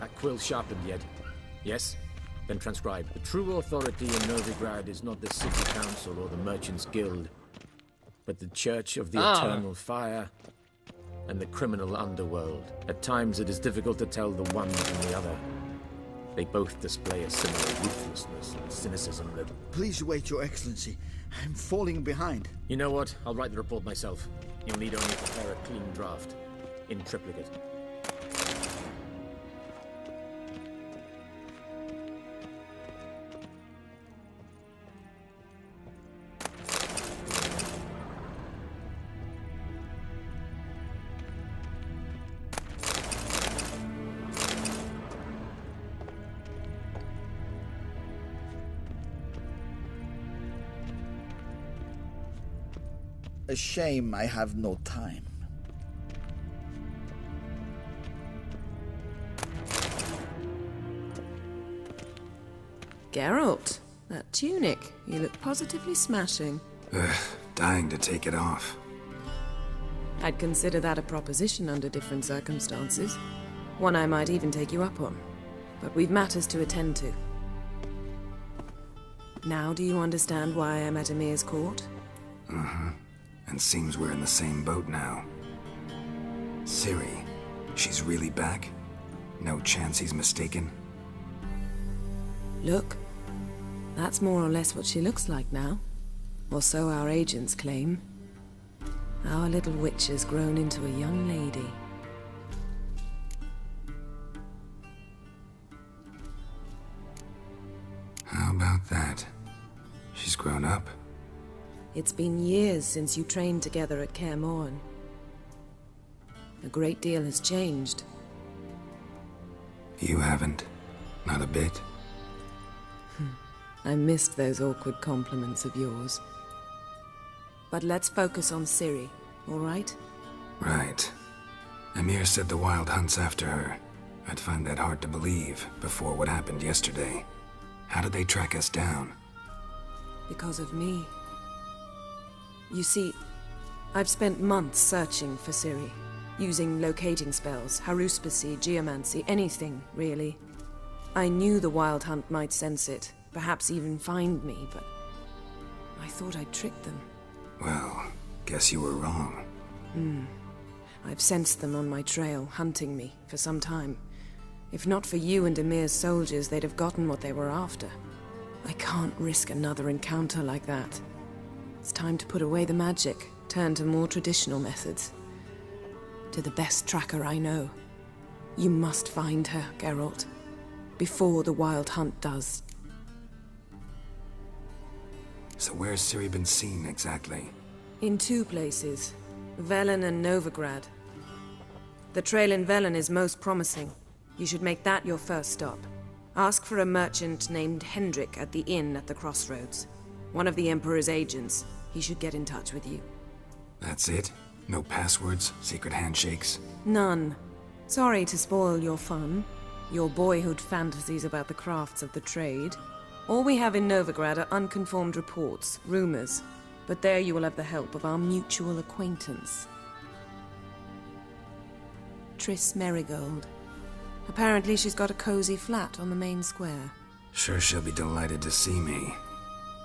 That quill sharpened yet? Yes? Then transcribe. The true authority in Novigrad is not the City Council or the Merchants' Guild, but the Church of the Eternal Fire and the criminal underworld. At times it is difficult to tell the one from the other. They both display a similar ruthlessness and cynicism that... Please wait, Your Excellency. I'm falling behind. You know what? I'll write the report myself. You'll need only prepare a clean draft. In triplicate. A shame I have no time. Geralt, that tunic. You look positively smashing. Dying to take it off. I'd consider that a proposition under different circumstances. One I might even take you up on. But we've matters to attend to. Now do you understand why I'm at Emir's court? And seems we're in the same boat now. Ciri, she's really back? No chance he's mistaken? Look, that's more or less what she looks like now. Or so our agents claim. Our little witch has grown into a young lady. How about that? She's grown up? It's been years since you trained together at Kaer Morhen. A great deal has changed. You haven't? Not a bit? I missed those awkward compliments of yours. But let's focus on Ciri, all right? Right. Emir said the Wild Hunt's after her. I'd find that hard to believe before what happened yesterday. How did they track us down? Because of me. You see, I've spent months searching for Ciri, using locating spells, haruspicy, geomancy, anything, really. I knew the Wild Hunt might sense it, perhaps even find me, but I thought I'd tricked them. Well, guess you were wrong. I've sensed them on my trail, hunting me, for some time. If not for you and Emir's soldiers, they'd have gotten what they were after. I can't risk another encounter like that. It's time to put away the magic, turn to more traditional methods. To the best tracker I know. You must find her, Geralt. Before the Wild Hunt does. So where's Ciri been seen, exactly? In two places. Velen and Novigrad. The trail in Velen is most promising. You should make that your first stop. Ask for a merchant named Hendrik at the inn at the crossroads. One of the Emperor's agents. He should get in touch with you. That's it? No passwords? Secret handshakes? None. Sorry to spoil your fun. Your boyhood fantasies about the crafts of the trade. All we have in Novigrad are unconfirmed reports, rumors. But there you will have the help of our mutual acquaintance. Triss Merigold. Apparently she's got a cozy flat on the main square. Sure she'll be delighted to see me.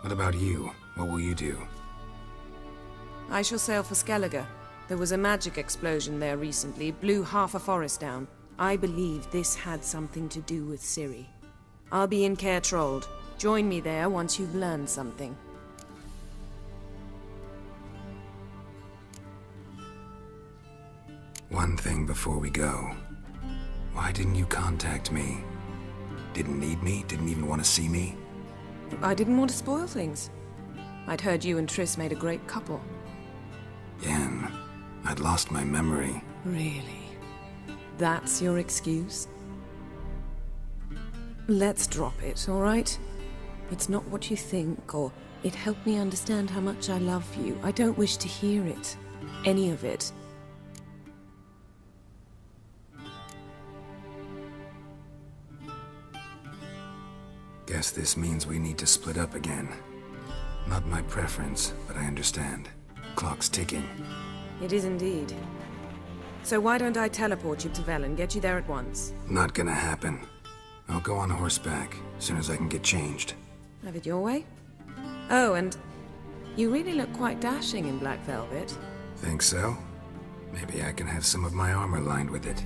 What about you? What will you do? I shall sail for Skellige. There was a magic explosion there recently, blew half a forest down. I believe this had something to do with Ciri. I'll be in Kaer Trolde. Join me there once you've learned something. One thing before we go. Why didn't you contact me? Didn't need me? Didn't even want to see me? I didn't want to spoil things. I'd heard you and Triss made a great couple. Yen, I'd lost my memory. Really? That's your excuse? Let's drop it, all right? It's not what you think, or it helped me understand how much I love you. I don't wish to hear it. Any of it. Guess this means we need to split up again. Not my preference, but I understand. Clock's ticking. It is indeed. So why don't I teleport you to Velen, get you there at once? Not gonna happen. I'll go on horseback, as soon as I can get changed. Have it your way? Oh, and you really look quite dashing in black velvet. Think so? Maybe I can have some of my armor lined with it.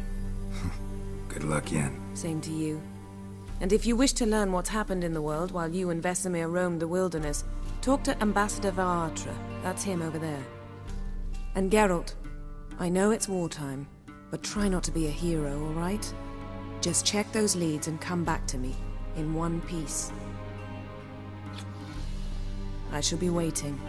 Good luck, Yen. Same to you. And if you wish to learn what's happened in the world while you and Vesemir roamed the wilderness, talk to Ambassador Varatra. That's him over there. And Geralt, I know it's wartime, but try not to be a hero, all right? Just check those leads and come back to me, in one piece. I shall be waiting.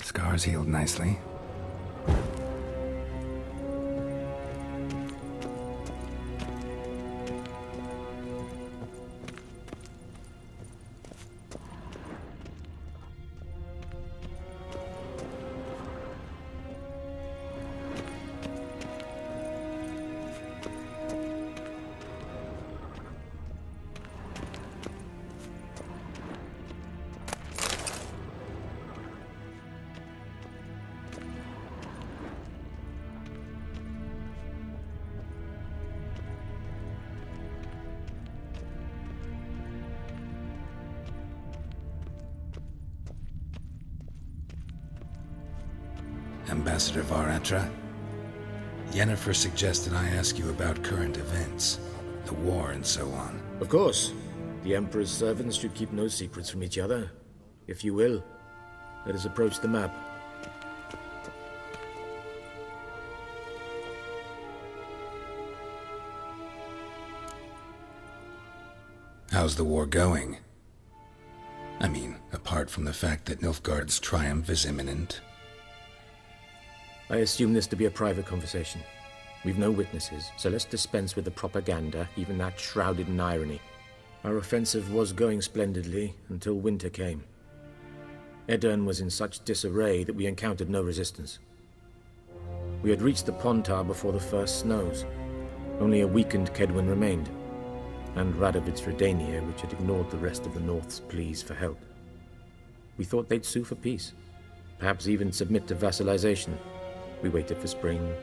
Scars healed nicely. Ambassador Varatra, Yennefer suggested I ask you about current events, the war and so on. Of course. The Emperor's servants should keep no secrets from each other. If you will, let us approach the map. How's the war going? I mean, apart from the fact that Nilfgaard's triumph is imminent. I assume this to be a private conversation. We've no witnesses, so let's dispense with the propaganda, even that shrouded in irony. Our offensive was going splendidly until winter came. Edirn was in such disarray that we encountered no resistance. We had reached the Pontar before the first snows. Only a weakened Kedwin remained, and Radovid's Redania, which had ignored the rest of the North's pleas for help. We thought they'd sue for peace, perhaps even submit to vassalization. We waited for spring,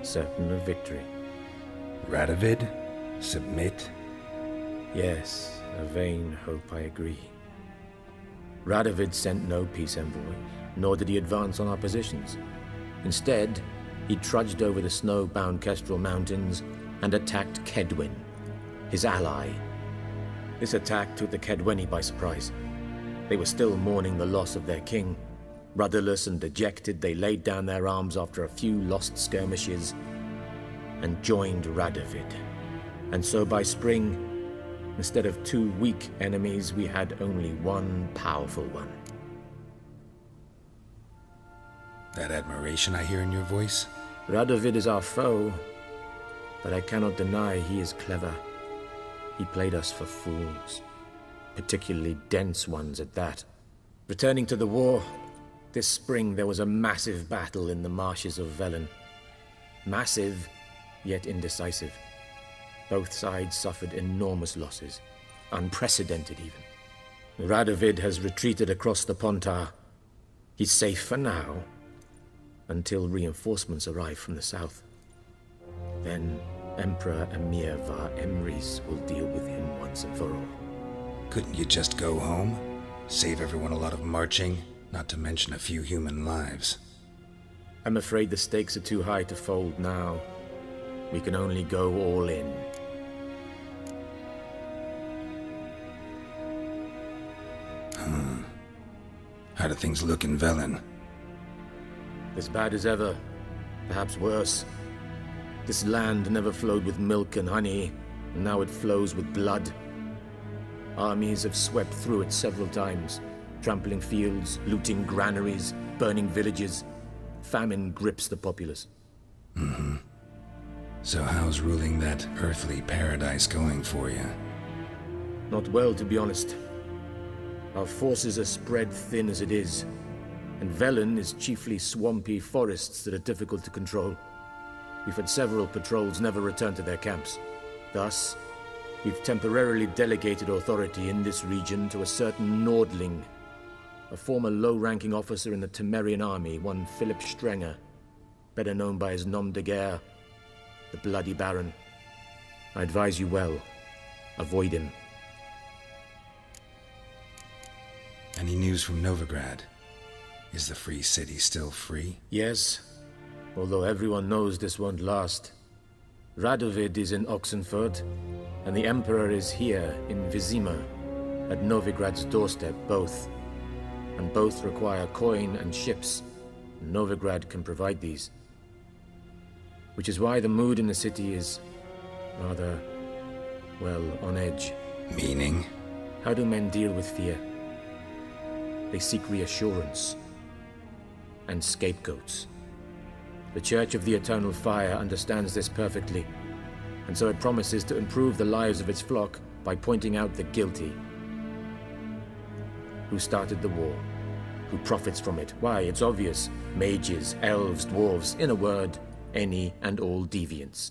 certain of victory. Radovid? Submit? Yes, a vain hope, I agree. Radovid sent no peace envoy, nor did he advance on our positions. Instead, he trudged over the snow-bound Kestrel Mountains and attacked Kedwin, his ally. This attack took the Kedweni by surprise. They were still mourning the loss of their king. Rudderless and dejected, they laid down their arms after a few lost skirmishes and joined Radovid. And so by spring, instead of 2 weak enemies, we had only one powerful one. That admiration I hear in your voice? Radovid is our foe, but I cannot deny he is clever. He played us for fools, particularly dense ones at that. Returning to the war, this spring there was a massive battle in the marshes of Velen. Massive, yet indecisive. Both sides suffered enormous losses, unprecedented even. Radovid has retreated across the Pontar. He's safe for now, until reinforcements arrive from the south. Then Emperor Emir var Emrys will deal with him once and for all. Couldn't you just go home? Save everyone a lot of marching? not to mention a few human lives. I'm afraid the stakes are too high to fold now. We can only go all in. How do things look in Velen? As bad as ever, perhaps worse. This land never flowed with milk and honey, and now it flows with blood. Armies have swept through it several times, trampling fields, looting granaries, burning villages. Famine grips the populace. So how's ruling that earthly paradise going for you? Not well, to be honest. Our forces are spread thin as it is, and Velen is chiefly swampy forests that are difficult to control. We've had several patrols never return to their camps. Thus, we've temporarily delegated authority in this region to a certain Nordling, a former low-ranking officer in the Temerian army, one Philip Strenger, better known by his nom de guerre, the Bloody Baron. I advise you well. Avoid him. Any news from Novigrad? Is the free city still free? Yes, although everyone knows this won't last. Radovid is in Oxenfurt, and the Emperor is here in Vizima, at Novigrad's doorstep, both. And both require coin and ships. Novigrad can provide these. Which is why the mood in the city is rather, well, on edge. Meaning? How do men deal with fear? They seek reassurance and scapegoats. The Church of the Eternal Fire understands this perfectly, and so it promises to improve the lives of its flock by pointing out the guilty. Who started the war? Who profits from it? Why, it's obvious. Mages, elves, dwarves, in a word, any and all deviants.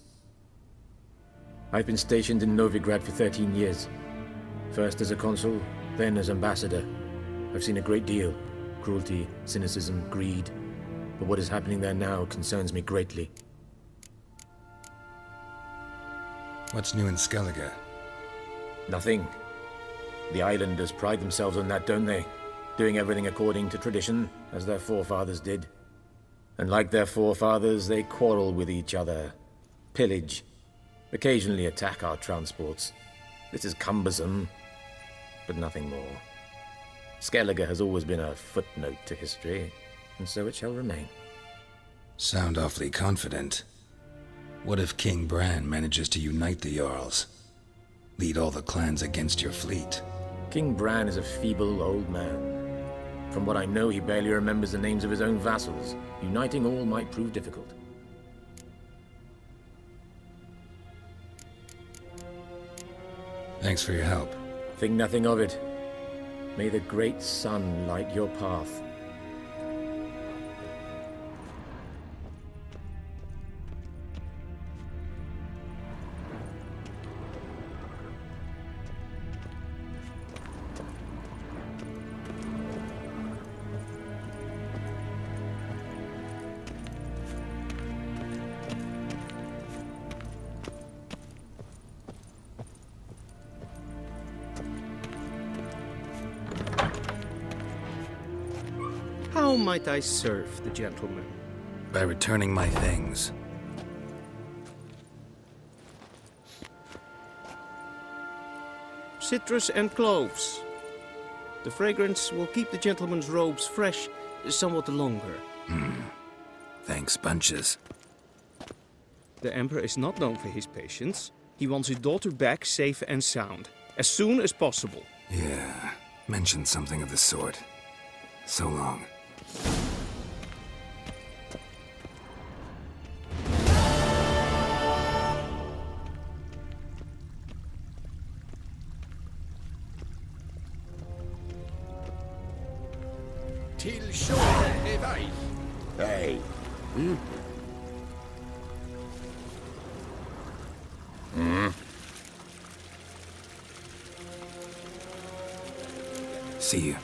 I've been stationed in Novigrad for 13 years. First as a consul, then as ambassador. I've seen a great deal. Cruelty, cynicism, greed. But what is happening there now concerns me greatly. What's new in Skellige? Nothing. The islanders pride themselves on that, don't they? Doing everything according to tradition, as their forefathers did. And like their forefathers, they quarrel with each other, pillage, occasionally attack our transports. This is cumbersome, but nothing more. Skellige has always been a footnote to history, and so it shall remain. Sound awfully confident. What if King Bran manages to unite the Jarls? Lead all the clans against your fleet? King Bran is a feeble old man. From what I know, he barely remembers the names of his own vassals. Uniting all might prove difficult. Thanks for your help. Think nothing of it. May the great sun light your path. How might I serve the gentleman? By returning my things. Citrus and cloves. The fragrance will keep the gentleman's robes fresh somewhat longer. Thanks, bunches. The Emperor is not known for his patience. He wants his daughter back safe and sound, as soon as possible. Yeah, mentioned something of the sort. So long. Till shoulder have I. Hey. See you.